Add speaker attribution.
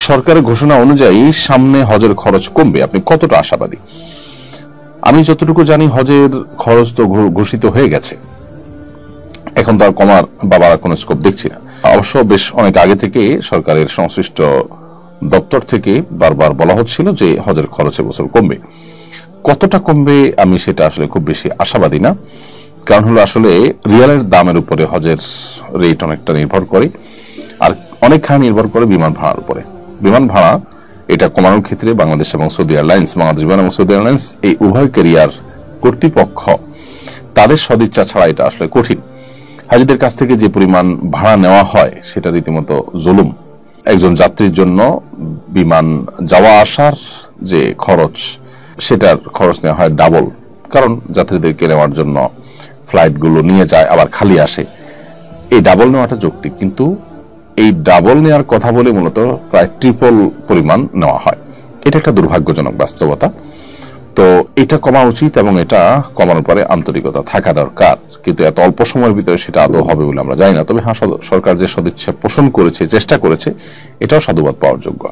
Speaker 1: সরকারের ঘোষণা অনুযায়ী সামনে হজের খরচ কমবে, আপনি কতটা আশাবাদী? আমি যতটুকু জানি হজের খরচ তো ঘোষিত হয়ে গেছে, এখন তো আর কমার বাবার কোনো স্কোপ দেখছি না। অবশ্য বেশ অনেক আগে থেকে সরকারের সংশ্লিষ্ট দপ্তর থেকে বারবার বলা হচ্ছিল যে হজের খরচ এবছর কমবে। কতটা কমবে আমি সেটা আসলে খুব বেশি আশাবাদী না। কারণ হলো আসলে রিয়ালের দামের উপরে হজের রেট অনেকটা নির্ভর করে, আর অনেকখানি নির্ভর করে বিমান ভাড়ার উপরে। বিমান ভাড়া এটা কমানোর ক্ষেত্রে বাংলাদেশ এবং সৌদি এয়ারলাইন্স, বাংলাদেশ বিমান এবং সৌদি এয়ারলাইন্স এই উভয় ক্যারিয়ার কর্তৃপক্ষ তাদের সদিচ্ছা ছাড়া এটা আসলে কঠিন। হাজিদের কাছ থেকে যে পরিমাণ ভাড়া নেওয়া হয় সেটা রীতিমতো জুলুম। একজন যাত্রীর জন্য বিমান যাওয়া আসার যে খরচ, সেটার খরচ নেওয়া হয় ডাবল। কারণ যাত্রীদেরকে নেওয়ার জন্য ফ্লাইটগুলো নিয়ে যায় আবার খালি আসে, এই ডাবল নেওয়াটা যৌক্তিক, কিন্তু এই ডাবল নেওয়ার কথা বলে মূলত প্রায় ট্রিপল পরিমাণ নেওয়া হয়। এটা একটা দুর্ভাগ্যজনক বাস্তবতা। তো এটা কমা উচিত এবং এটা কমানোর পরে আন্তরিকতা থাকা দরকার, কিন্তু এত অল্প সময়ের ভিতরে সেটা আদৌ হবে বলে আমরা জানি না। তবে হ্যাঁ, সরকার যে সদিচ্ছা পোষণ করেছে, চেষ্টা করেছে, এটাও সাধুবাদ পাওয়ার যোগ্য।